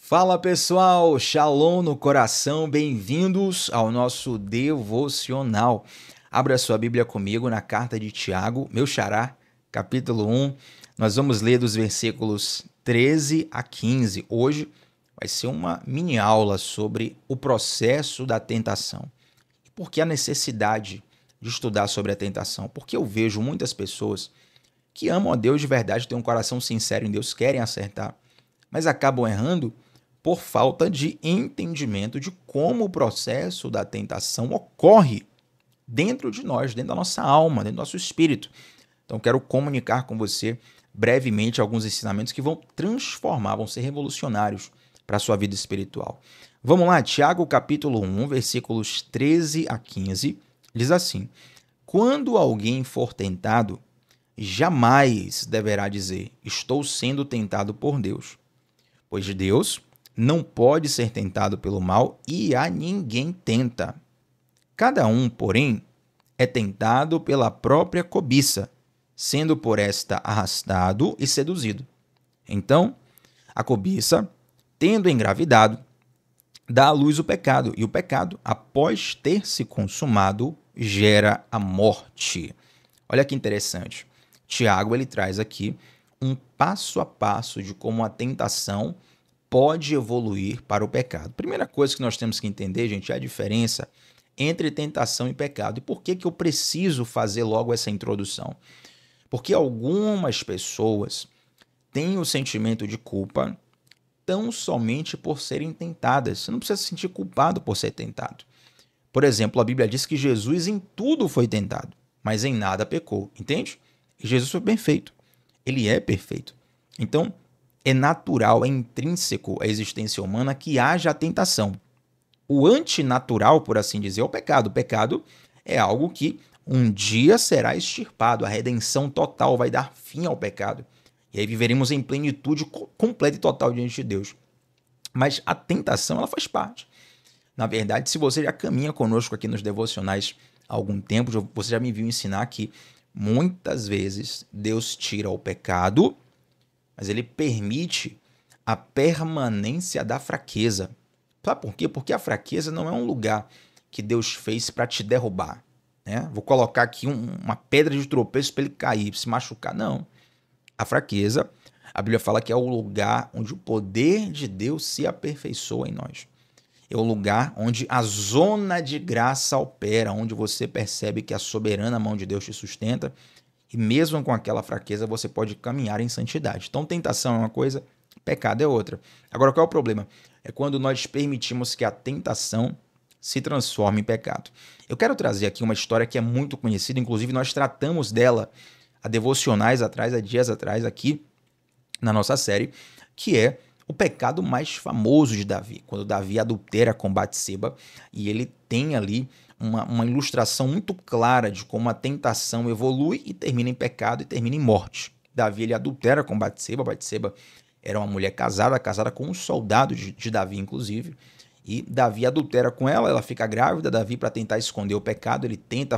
Fala pessoal, Shalom no coração, bem-vindos ao nosso devocional. Abra sua Bíblia comigo na carta de Tiago, meu xará, capítulo 1. Nós vamos ler dos versículos 13 a 15. Hoje vai ser uma mini aula sobre o processo da tentação. E por que a necessidade de estudar sobre a tentação? Porque eu vejo muitas pessoas que amam a Deus de verdade, têm um coração sincero em Deus, querem acertar, mas acabam errando por falta de entendimento de como o processo da tentação ocorre dentro de nós, dentro da nossa alma, dentro do nosso espírito. Então, quero comunicar com você brevemente alguns ensinamentos que vão transformar, vão ser revolucionários para a sua vida espiritual. Vamos lá, Tiago capítulo 1, versículos 13 a 15, diz assim: Quando alguém for tentado, jamais deverá dizer, estou sendo tentado por Deus. Pois Deus não pode ser tentado pelo mal e a ninguém tenta. Cada um, porém, é tentado pela própria cobiça, sendo por esta arrastado e seduzido. Então, a cobiça, tendo engravidado, dá à luz o pecado, e o pecado, após ter se consumado, gera a morte. Olha que interessante. Tiago ele traz aqui um passo a passo de como a tentação pode evoluir para o pecado. Primeira coisa que nós temos que entender, gente, é a diferença entre tentação e pecado. E por que eu preciso fazer logo essa introdução? Porque algumas pessoas têm o sentimento de culpa tão somente por serem tentadas. Você não precisa se sentir culpado por ser tentado. Por exemplo, a Bíblia diz que Jesus em tudo foi tentado, mas em nada pecou, entende? E Jesus foi perfeito. Ele é perfeito. Então, é natural, é intrínseco à existência humana que haja a tentação. O antinatural, por assim dizer, é o pecado. O pecado é algo que um dia será extirpado. A redenção total vai dar fim ao pecado. E aí viveremos em plenitude completa e total diante de Deus. Mas a tentação, ela faz parte. Na verdade, se você já caminha conosco aqui nos devocionais há algum tempo, você já me viu ensinar que muitas vezes Deus tira o pecado, mas ele permite a permanência da fraqueza. Sabe por quê? Porque a fraqueza não é um lugar que Deus fez para te derrubar, né? Vou colocar aqui uma pedra de tropeço para ele cair, se machucar. Não. A fraqueza, a Bíblia fala que é o lugar onde o poder de Deus se aperfeiçoa em nós. É o lugar onde a zona de graça opera, onde você percebe que a soberana mão de Deus te sustenta e mesmo com aquela fraqueza você pode caminhar em santidade. Então, tentação é uma coisa, pecado é outra. Agora, qual é o problema? É quando nós permitimos que a tentação se transforme em pecado. Eu quero trazer aqui uma história que é muito conhecida, inclusive nós tratamos dela há devocionais atrás, há dias atrás, aqui na nossa série, que é o pecado mais famoso de Davi, quando Davi adultera com Batseba e ele tem ali uma ilustração muito clara de como a tentação evolui e termina em pecado e termina em morte. Davi ele adultera com Batseba. Batseba era uma mulher casada com um soldado de Davi, inclusive, e Davi adultera com ela, ela fica grávida. Davi, para tentar esconder o pecado, ele tenta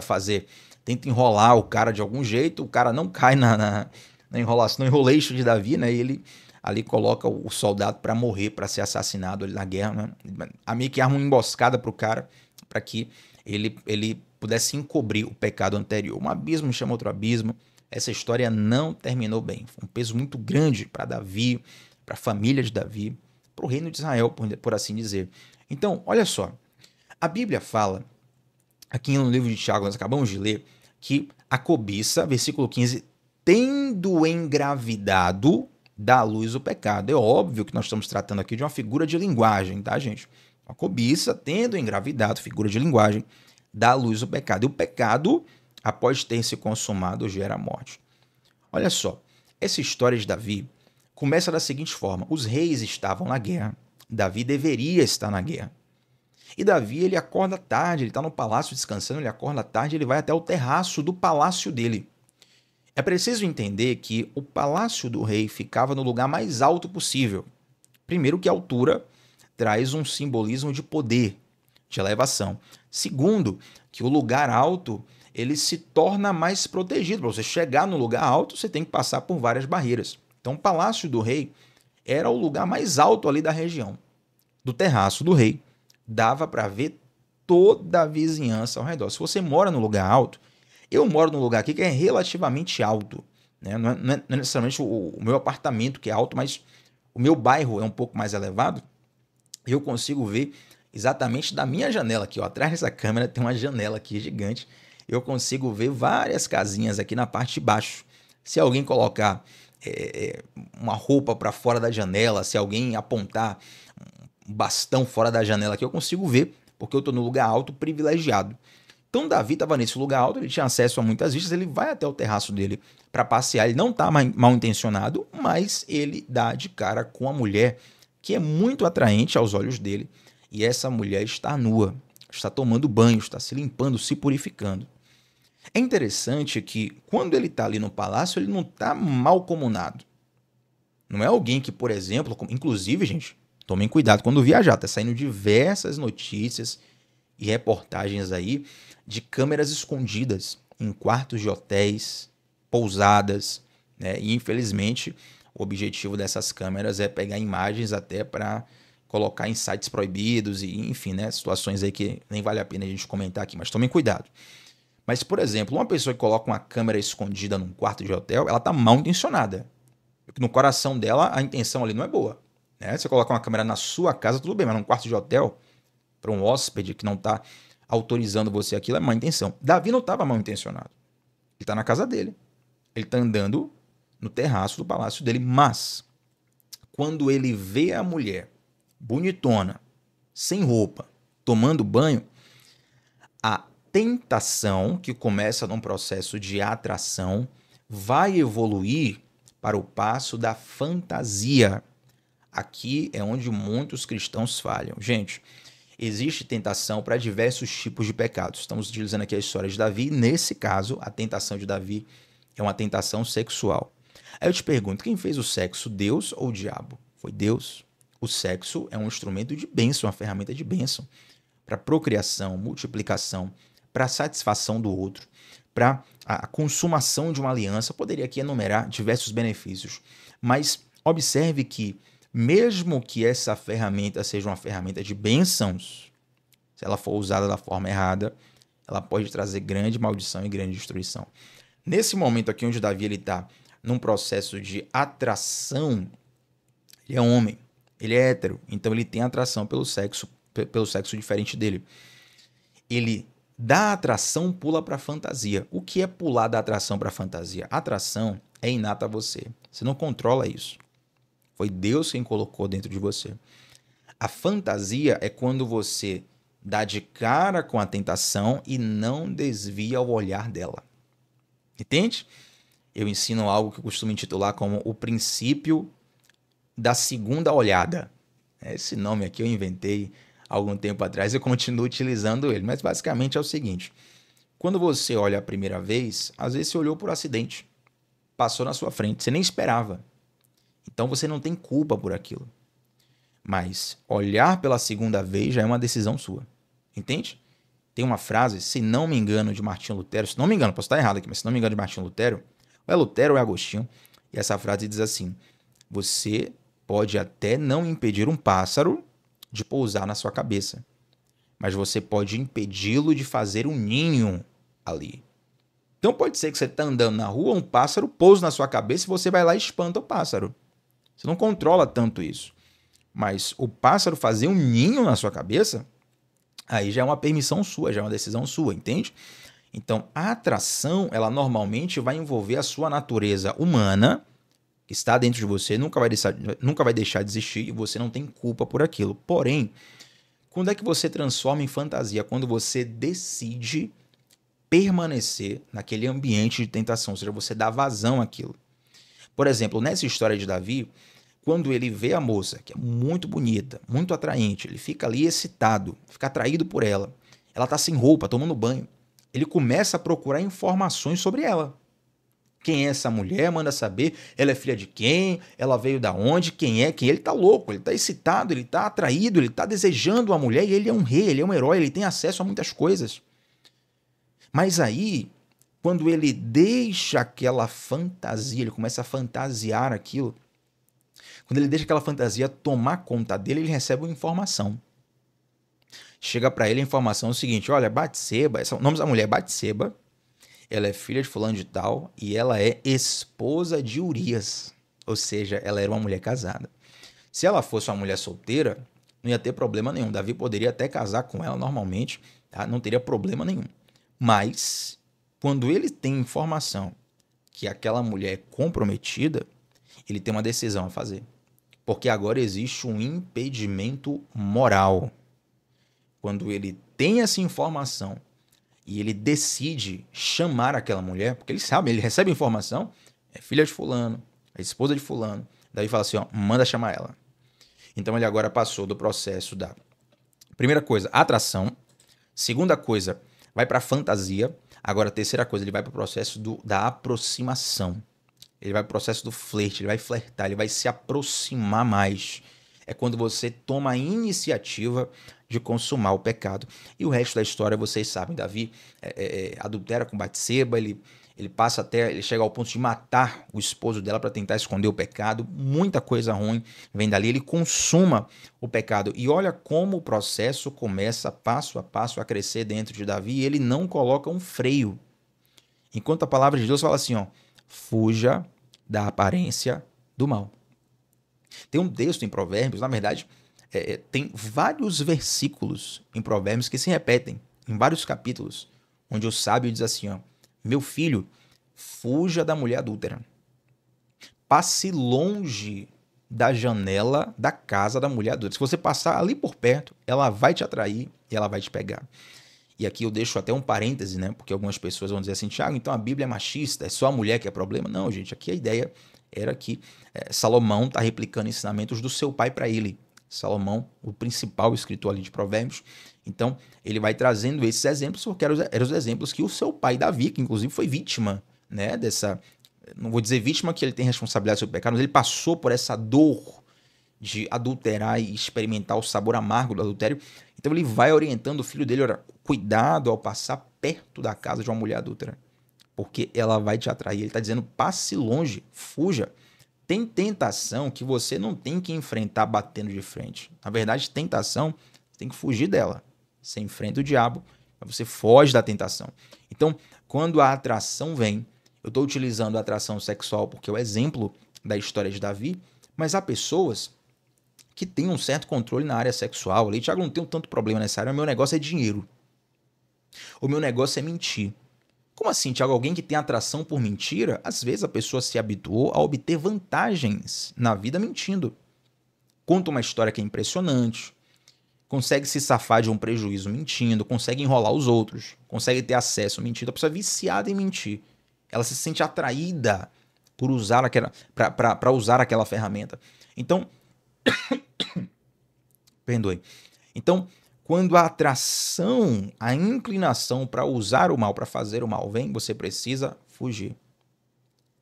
enrolar o cara de algum jeito, o cara não cai na enrolação, no enroleixo de Davi, né? E ele ali coloca o soldado para morrer, para ser assassinado ali na guerra, né? A meio que arma uma emboscada para o cara, para que ele pudesse encobrir o pecado anterior. Um abismo chama outro abismo. Essa história não terminou bem. Foi um peso muito grande para Davi, para a família de Davi, para o reino de Israel, por assim dizer. Então, olha só. A Bíblia fala, aqui no livro de Tiago, nós acabamos de ler, que a cobiça, versículo 15, tendo engravidado, dá à luz o pecado. É óbvio que nós estamos tratando aqui de uma figura de linguagem, tá, gente? A cobiça, tendo engravidado, figura de linguagem, dá à luz o pecado. E o pecado, após ter se consumado, gera a morte. Olha só, essa história de Davi começa da seguinte forma. Os reis estavam na guerra. Davi deveria estar na guerra. E Davi, ele acorda tarde, ele está no palácio descansando, ele acorda tarde, ele vai até o terraço do palácio dele. É preciso entender que o palácio do rei ficava no lugar mais alto possível. Primeiro que a altura traz um simbolismo de poder, de elevação. Segundo, que o lugar alto ele se torna mais protegido. Para você chegar no lugar alto, você tem que passar por várias barreiras. Então, o palácio do rei era o lugar mais alto ali da região. Do terraço do rei, dava para ver toda a vizinhança ao redor. Se você mora num lugar alto, eu moro num lugar aqui que é relativamente alto, né? Não é necessariamente o meu apartamento que é alto, mas o meu bairro é um pouco mais elevado. Eu consigo ver exatamente da minha janela aqui, ó, atrás dessa câmera tem uma janela aqui gigante. Eu consigo ver várias casinhas aqui na parte de baixo. Se alguém colocar uma roupa para fora da janela, se alguém apontar um bastão fora da janela aqui, eu consigo ver, porque eu estou no lugar alto privilegiado. Então Davi estava nesse lugar alto, ele tinha acesso a muitas vistas, ele vai até o terraço dele para passear, ele não está mal intencionado, mas ele dá de cara com a mulher que é muito atraente aos olhos dele, e essa mulher está nua, está tomando banho, está se limpando, se purificando. É interessante que quando ele está ali no palácio, ele não está malcomunado. Não é alguém que, por exemplo, inclusive, gente, tomem cuidado quando viajar, está saindo diversas notícias e reportagens aí de câmeras escondidas em quartos de hotéis, pousadas, né? E infelizmente o objetivo dessas câmeras é pegar imagens até para colocar em sites proibidos e enfim, né? Situações aí que nem vale a pena a gente comentar aqui, mas tomem cuidado. Mas, por exemplo, uma pessoa que coloca uma câmera escondida num quarto de hotel, ela está mal intencionada. No coração dela, a intenção ali não é boa, né? Você coloca uma câmera na sua casa, tudo bem, mas num quarto de hotel, para um hóspede que não está autorizando você aquilo, é má intenção. Davi não estava mal intencionado. Ele está na casa dele. Ele está andando no terraço do palácio dele, mas quando ele vê a mulher bonitona, sem roupa, tomando banho, a tentação, que começa num processo de atração, vai evoluir para o passo da fantasia. Aqui é onde muitos cristãos falham. Gente, existe tentação para diversos tipos de pecados. Estamos utilizando aqui a história de Davi. Nesse caso, a tentação de Davi é uma tentação sexual. Aí eu te pergunto, quem fez o sexo, Deus ou o diabo? Foi Deus. O sexo é um instrumento de bênção, uma ferramenta de bênção para procriação, multiplicação, para satisfação do outro, para a consumação de uma aliança. Eu poderia aqui enumerar diversos benefícios, mas observe que mesmo que essa ferramenta seja uma ferramenta de bênçãos, se ela for usada da forma errada, ela pode trazer grande maldição e grande destruição. Nesse momento aqui onde Davi está num processo de atração, ele é homem, ele é hétero, então ele tem atração pelo sexo diferente dele. Ele da atração pula para a fantasia. O que é pular da atração para a fantasia? A atração é inata a você. Você não controla isso. Foi Deus quem colocou dentro de você. A fantasia é quando você dá de cara com a tentação e não desvia o olhar dela. Entende? Eu ensino algo que eu costumo intitular como o princípio da segunda olhada. Esse nome aqui eu inventei algum tempo atrás, eu continuo utilizando ele, mas basicamente é o seguinte: quando você olha a primeira vez, às vezes você olhou por acidente, passou na sua frente, você nem esperava. Então você não tem culpa por aquilo. Mas olhar pela segunda vez já é uma decisão sua. Entende? Tem uma frase, se não me engano, de Martinho Lutero, se não me engano, posso estar errado aqui, mas se não me engano de Martinho Lutero, ou é Lutero ou é Agostinho, e essa frase diz assim: você pode até não impedir um pássaro de pousar na sua cabeça, mas você pode impedi-lo de fazer um ninho ali. Então pode ser que você está andando na rua, um pássaro pousa na sua cabeça e você vai lá e espanta o pássaro. Você não controla tanto isso. Mas o pássaro fazer um ninho na sua cabeça, aí já é uma permissão sua, já é uma decisão sua, entende? Então a atração, ela normalmente vai envolver a sua natureza humana, que está dentro de você, nunca vai deixar de existir e você não tem culpa por aquilo. Porém, quando é que você transforma em fantasia? Quando você decide permanecer naquele ambiente de tentação, ou seja, você dá vazão àquilo. Por exemplo, nessa história de Davi, quando ele vê a moça, que é muito bonita, muito atraente, ele fica ali excitado, fica atraído por ela. Ela está sem roupa, tomando banho. Ele começa a procurar informações sobre ela. Quem é essa mulher? Manda saber. Ela é filha de quem? Ela veio da onde? Quem é? Quem? Ele tá louco, ele tá excitado, ele tá atraído, ele tá desejando uma mulher e ele é um rei, ele é um herói, ele tem acesso a muitas coisas. Mas aí, quando ele deixa aquela fantasia, ele começa a fantasiar aquilo, Quando ele deixa aquela fantasia tomar conta dele, ele recebe uma informação. Chega para ele a informação seguinte: olha, Batseba, o nome da mulher é Batseba, ela é filha de fulano de tal e ela é esposa de Urias. Ou seja, ela era uma mulher casada. Se ela fosse uma mulher solteira, não ia ter problema nenhum. Davi poderia até casar com ela normalmente, tá? Não teria problema nenhum. Mas, quando ele tem informação que aquela mulher é comprometida, ele tem uma decisão a fazer. Porque agora existe um impedimento moral. Quando ele tem essa informação e ele decide chamar aquela mulher, porque ele sabe, ele recebe informação, é filha de fulano, é esposa de fulano. Daí fala assim, ó, manda chamar ela. Então ele agora passou do processo da primeira coisa, atração. Segunda coisa, vai para fantasia. Agora a terceira coisa, ele vai para o processo da aproximação. Ele vai para o processo do flerte, ele vai flertar, ele vai se aproximar mais. É quando você toma a iniciativa de consumar o pecado. E o resto da história, vocês sabem, Davi adultera com Batseba, ele passa até, ele chega ao ponto de matar o esposo dela para tentar esconder o pecado. Muita coisa ruim vem dali, ele consuma o pecado. E olha como o processo começa passo a passo a crescer dentro de Davi e ele não coloca um freio. Enquanto a palavra de Deus fala assim, ó, fuja da aparência do mal. Tem um texto em Provérbios, na verdade, tem vários versículos em Provérbios que se repetem, em vários capítulos, onde o sábio diz assim, ó, meu filho, fuja da mulher adúltera. Passe longe da janela da casa da mulher adúltera. Se você passar ali por perto, ela vai te atrair e ela vai te pegar. E aqui eu deixo até um parêntese, né? Porque algumas pessoas vão dizer assim, Tiago, então a Bíblia é machista, é só a mulher que é problema? Não, gente, aqui a ideia era que Salomão está replicando ensinamentos do seu pai para ele. Salomão, o principal escritor ali de Provérbios. Então, ele vai trazendo esses exemplos, porque eram os exemplos que o seu pai, Davi, que inclusive foi vítima, né, dessa... Não vou dizer vítima que ele tem responsabilidade sobre o pecado, mas ele passou por essa dor de adulterar e experimentar o sabor amargo do adultério. Então ele vai orientando o filho dele, olha, cuidado ao passar perto da casa de uma mulher adúltera, porque ela vai te atrair. Ele está dizendo, passe longe, fuja. Tem tentação que você não tem que enfrentar batendo de frente. Na verdade, tentação, você tem que fugir dela. Você enfrenta o diabo, mas você foge da tentação. Então, quando a atração vem, eu estou utilizando a atração sexual porque é o exemplo da história de Davi, mas há pessoas que têm um certo controle na área sexual. Ali, Thiago, não tenho tanto problema nessa área, o meu negócio é dinheiro. O meu negócio é mentir. Como assim, Thiago? Alguém que tem atração por mentira, às vezes a pessoa se habituou a obter vantagens na vida mentindo. Conta uma história que é impressionante, consegue se safar de um prejuízo mentindo, consegue enrolar os outros, consegue ter acesso mentindo. A pessoa é viciada em mentir. Ela se sente atraída por usar para usar aquela ferramenta. Então, perdoe. Então, quando a atração, a inclinação para usar o mal, para fazer o mal vem, você precisa fugir.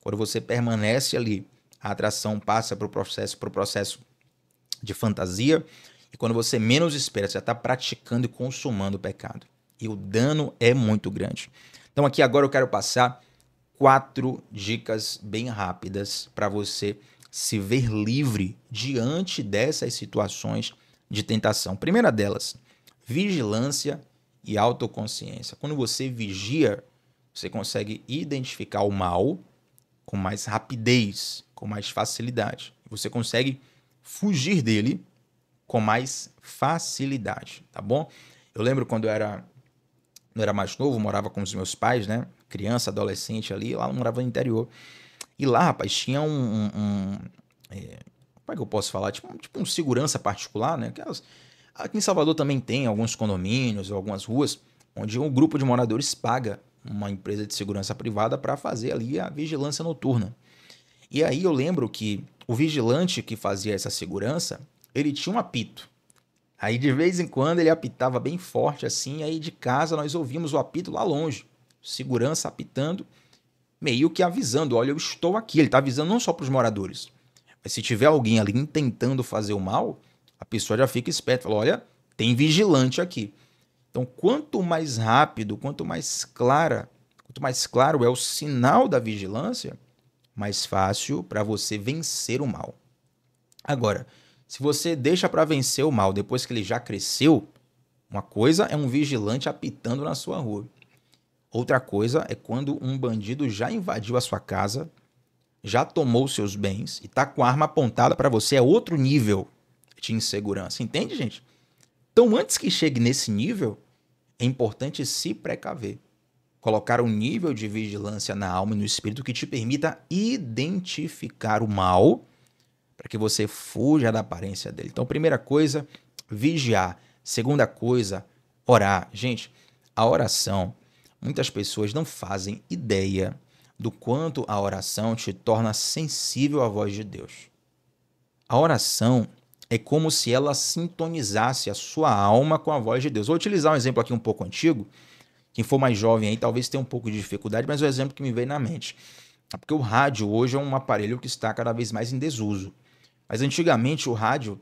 Quando você permanece ali, a atração passa para o processo de fantasia, e quando você menos espera, você já está praticando e consumando o pecado. E o dano é muito grande. Então aqui agora eu quero passar 4 dicas bem rápidas para você se ver livre diante dessas situações de tentação. Primeira delas, vigilância e autoconsciência. Quando você vigia, você consegue identificar o mal com mais rapidez, com mais facilidade. Você consegue fugir dele com mais facilidade, tá bom? Eu lembro quando eu era mais novo, morava com os meus pais, né? Criança, adolescente ali, lá eu morava no interior. E lá, rapaz, tinha como é que eu posso falar? Tipo um segurança particular, né? Aqui em Salvador também tem alguns condomínios ou algumas ruas onde um grupo de moradores paga uma empresa de segurança privada para fazer ali a vigilância noturna. E aí eu lembro que o vigilante que fazia essa segurança, ele tinha um apito. Aí de vez em quando ele apitava bem forte assim, aí de casa nós ouvimos o apito lá longe. Segurança apitando, meio que avisando, olha, eu estou aqui. Ele está avisando não só para os moradores, mas se tiver alguém ali intentando fazer o mal, a pessoa já fica esperta, fala, olha, tem vigilante aqui. Então, quanto mais rápido, quanto mais claro é o sinal da vigilância, mais fácil para você vencer o mal. Agora, se você deixa para vencer o mal depois que ele já cresceu, uma coisa é um vigilante apitando na sua rua. Outra coisa é quando um bandido já invadiu a sua casa, já tomou seus bens e tá com a arma apontada para você. É outro nível de insegurança. Entende, gente? Então, antes que chegue nesse nível, é importante se precaver. Colocar um nível de vigilância na alma e no espírito que te permita identificar o mal para que você fuja da aparência dele. Então, primeira coisa, vigiar. Segunda coisa, orar. Gente, a oração, muitas pessoas não fazem ideia do quanto a oração te torna sensível à voz de Deus. A oração é como se ela sintonizasse a sua alma com a voz de Deus. Vou utilizar um exemplo aqui um pouco antigo. Quem for mais jovem aí talvez tenha um pouco de dificuldade, mas é o exemplo que me veio na mente. É porque o rádio hoje é um aparelho que está cada vez mais em desuso. Mas antigamente o rádio,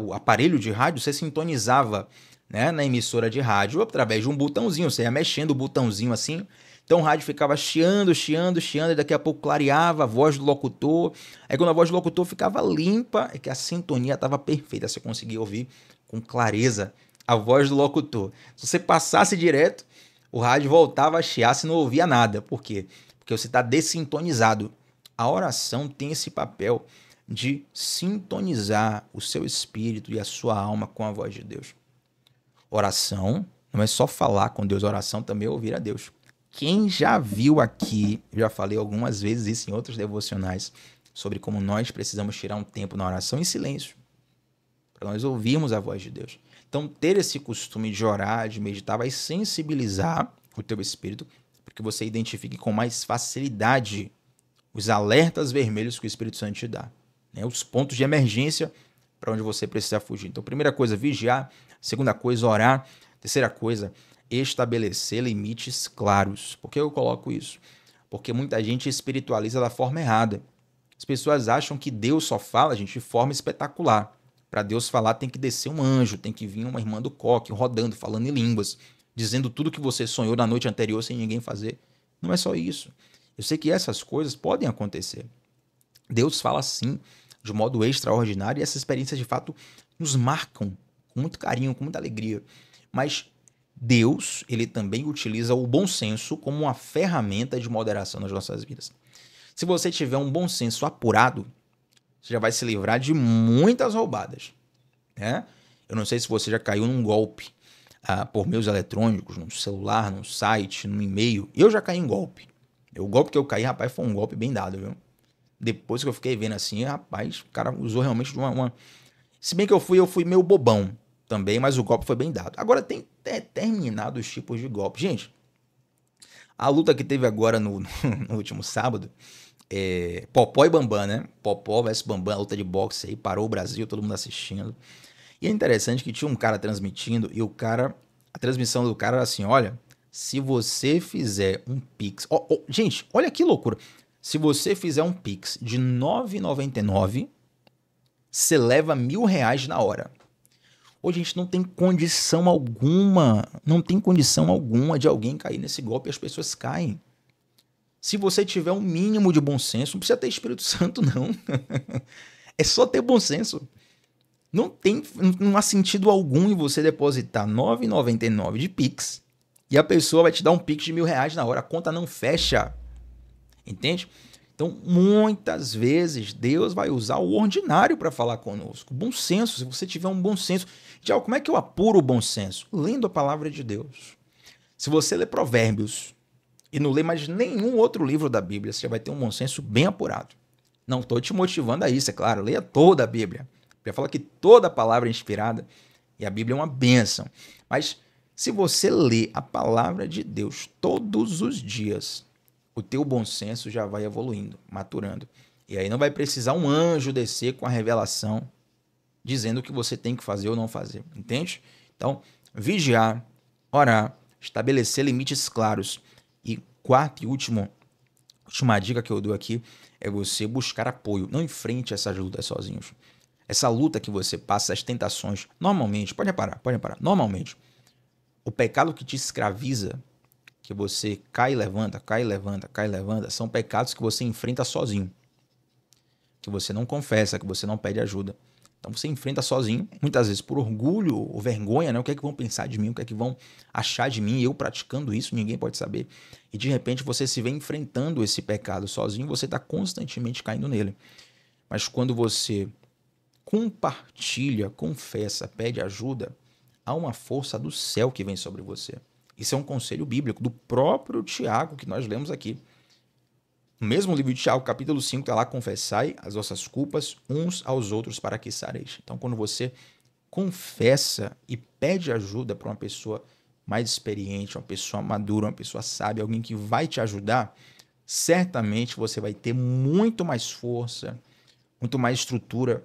o aparelho de rádio, você sintonizava, né, na emissora de rádio através de um botãozinho. Você ia mexendo o botãozinho assim. Então o rádio ficava chiando, chiando, chiando, e daqui a pouco clareava a voz do locutor. Aí quando a voz do locutor ficava limpa, é que a sintonia estava perfeita. Você conseguia ouvir com clareza a voz do locutor. Se você passasse direto, o rádio voltava a chiar, se não ouvia nada. Por quê? Porque você está dessintonizado. A oração tem esse papel de sintonizar o seu espírito e a sua alma com a voz de Deus. Oração não é só falar com Deus, oração também é ouvir a Deus. Quem já viu aqui, já falei algumas vezes isso em outros devocionais, sobre como nós precisamos tirar um tempo na oração em silêncio, para nós ouvirmos a voz de Deus. Então, ter esse costume de orar, de meditar, vai sensibilizar o teu espírito, para que você identifique com mais facilidade os alertas vermelhos que o Espírito Santo te dá, né? Os pontos de emergência para onde você precisa fugir. Então, primeira coisa, vigiar. Segunda coisa, orar. Terceira coisa, estabelecer limites claros. Por que eu coloco isso? Porque muita gente espiritualiza da forma errada. As pessoas acham que Deus só fala, gente, de forma espetacular. Para Deus falar tem que descer um anjo, tem que vir uma irmã do coque rodando, falando em línguas, dizendo tudo que você sonhou na noite anterior sem ninguém fazer. Não é só isso. Eu sei que essas coisas podem acontecer. Deus fala sim, de modo extraordinário, e essas experiências de fato nos marcam com muito carinho, com muita alegria. Mas Deus, ele também utiliza o bom senso como uma ferramenta de moderação nas nossas vidas. Se você tiver um bom senso apurado, você já vai se livrar de muitas roubadas, né? Eu não sei se você já caiu num golpe por meios eletrônicos, num celular, num site, num e-mail. Eu já caí em golpe. O golpe que eu caí, rapaz, foi um golpe bem dado, viu? Depois que eu fiquei vendo assim, rapaz, o cara usou realmente de uma... Se bem que eu fui meio bobão também, mas o golpe foi bem dado. Agora, tem determinados tipos de golpe. Gente, a luta que teve agora no último sábado, Popó e Bambam, né? Popó versus Bambam, a luta de boxe aí, parou o Brasil, todo mundo assistindo. E é interessante que tinha um cara transmitindo e a transmissão do cara era assim, olha, se você fizer um Pix... gente, olha que loucura. Se você fizer um Pix de R$ 9,99, você leva R$ 1.000 na hora. Ô, gente, não tem condição alguma de alguém cair nesse golpe e as pessoas caem. Se você tiver um mínimo de bom senso, não precisa ter Espírito Santo, não. É só ter bom senso. Não há sentido algum em você depositar R$ 9,99 de Pix e a pessoa vai te dar um Pix de R$ 1.000 na hora. A conta não fecha. Entende? Então, muitas vezes, Deus vai usar o ordinário para falar conosco. Bom senso, se você tiver um bom senso. Tiago, como é que eu apuro o bom senso? Lendo a palavra de Deus. Se você ler Provérbios e não ler mais nenhum outro livro da Bíblia, você vai ter um bom senso bem apurado. Não estou te motivando a isso, é claro. Leia toda a Bíblia. Já fala que toda palavra é inspirada e a Bíblia é uma bênção. Mas se você lê a palavra de Deus todos os dias, o teu bom senso já vai evoluindo, maturando. E aí não vai precisar um anjo descer com a revelação dizendo o que você tem que fazer ou não fazer, entende? Então, vigiar, orar, estabelecer limites claros. E quarta e última dica que eu dou aqui é você buscar apoio. Não enfrente essas lutas sozinhos. Essa luta que você passa, as tentações, normalmente, pode reparar, normalmente, o pecado que te escraviza, que você cai e levanta, são pecados que você enfrenta sozinho. que você não confessa, que você não pede ajuda. Então você enfrenta sozinho, muitas vezes por orgulho ou vergonha, né? O que é que vão pensar de mim, o que é que vão achar de mim, eu praticando isso, ninguém pode saber. E de repente você se vê enfrentando esse pecado sozinho, você está constantemente caindo nele. Mas quando você compartilha, confessa, pede ajuda, há uma força do céu que vem sobre você. Isso é um conselho bíblico do próprio Tiago que nós lemos aqui. No mesmo livro de Tiago, capítulo 5, está lá: confessai as vossas culpas uns aos outros para que sareis. Então, quando você confessa e pede ajuda para uma pessoa mais experiente, uma pessoa madura, uma pessoa sábia, alguém que vai te ajudar, certamente você vai ter muito mais força, muito mais estrutura,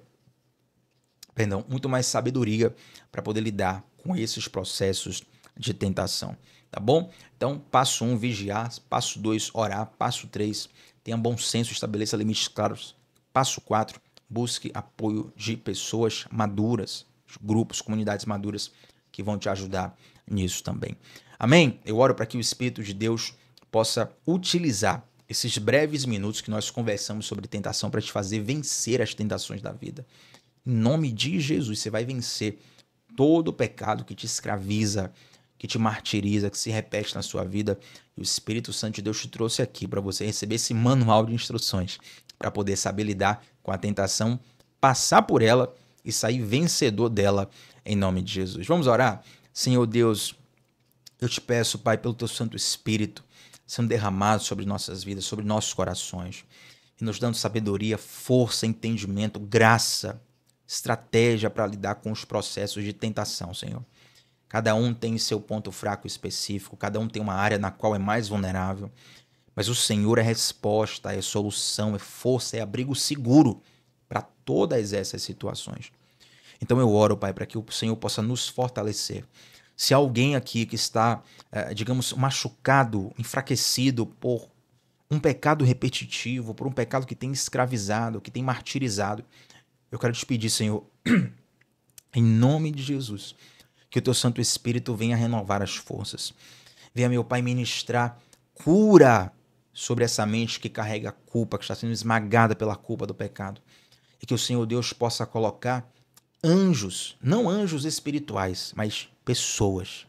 muito mais sabedoria para poder lidar com esses processos de tentação. Tá bom? Então, passo 1, vigiar. Passo 2, orar. Passo 3, tenha bom senso, estabeleça limites claros. Passo 4, busque apoio de pessoas maduras, grupos, comunidades maduras que vão te ajudar nisso também. Amém? Eu oro para que o Espírito de Deus possa utilizar esses breves minutos que nós conversamos sobre tentação para te fazer vencer as tentações da vida. Em nome de Jesus, você vai vencer todo o pecado que te escraviza, que te martiriza, que se repete na sua vida. E o Espírito Santo de Deus te trouxe aqui para você receber esse manual de instruções para poder saber lidar com a tentação, passar por ela e sair vencedor dela em nome de Jesus. Vamos orar? Senhor Deus, eu te peço, Pai, pelo teu Santo Espírito sendo derramado sobre nossas vidas, sobre nossos corações, e nos dando sabedoria, força, entendimento, graça, estratégia para lidar com os processos de tentação, Senhor. Cada um tem seu ponto fraco específico, cada um tem uma área na qual é mais vulnerável, mas o Senhor é resposta, é solução, é força, é abrigo seguro para todas essas situações. Então eu oro, Pai, para que o Senhor possa nos fortalecer. Se há alguém aqui que está, digamos, machucado, enfraquecido por um pecado repetitivo, por um pecado que tem escravizado, que tem martirizado, eu quero te pedir, Senhor, em nome de Jesus, que o teu Santo Espírito venha renovar as forças. Venha, meu Pai, ministrar cura sobre essa mente que carrega a culpa, que está sendo esmagada pela culpa do pecado. E que o Senhor Deus possa colocar anjos, não anjos espirituais, mas pessoas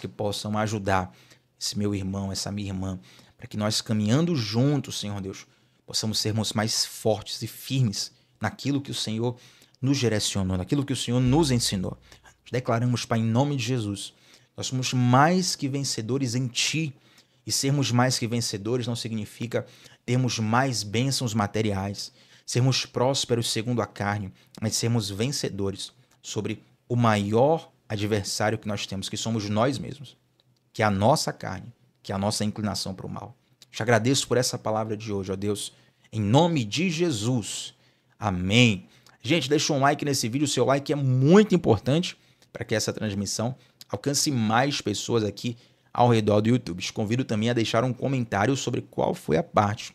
que possam ajudar esse meu irmão, essa minha irmã, para que nós, caminhando juntos, Senhor Deus, possamos sermos mais fortes e firmes naquilo que o Senhor nos direcionou, naquilo que o Senhor nos ensinou. Declaramos, Pai, em nome de Jesus, nós somos mais que vencedores em Ti. E sermos mais que vencedores não significa termos mais bênçãos materiais, sermos prósperos segundo a carne, mas sermos vencedores sobre o maior adversário que nós temos, que somos nós mesmos, que é a nossa carne, que é a nossa inclinação para o mal. Te agradeço por essa palavra de hoje, ó Deus, em nome de Jesus. Amém. Gente, deixa um like nesse vídeo, o seu like é muito importante para que essa transmissão alcance mais pessoas aqui ao redor do YouTube. Te convido também a deixar um comentário sobre qual foi a parte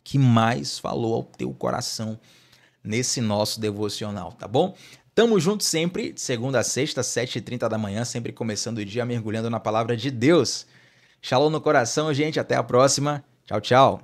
que mais falou ao teu coração nesse nosso devocional, tá bom? Tamo junto sempre, de segunda a sexta, 7h30 da manhã, sempre começando o dia mergulhando na palavra de Deus. Shalom no coração, gente. Até a próxima. Tchau, tchau.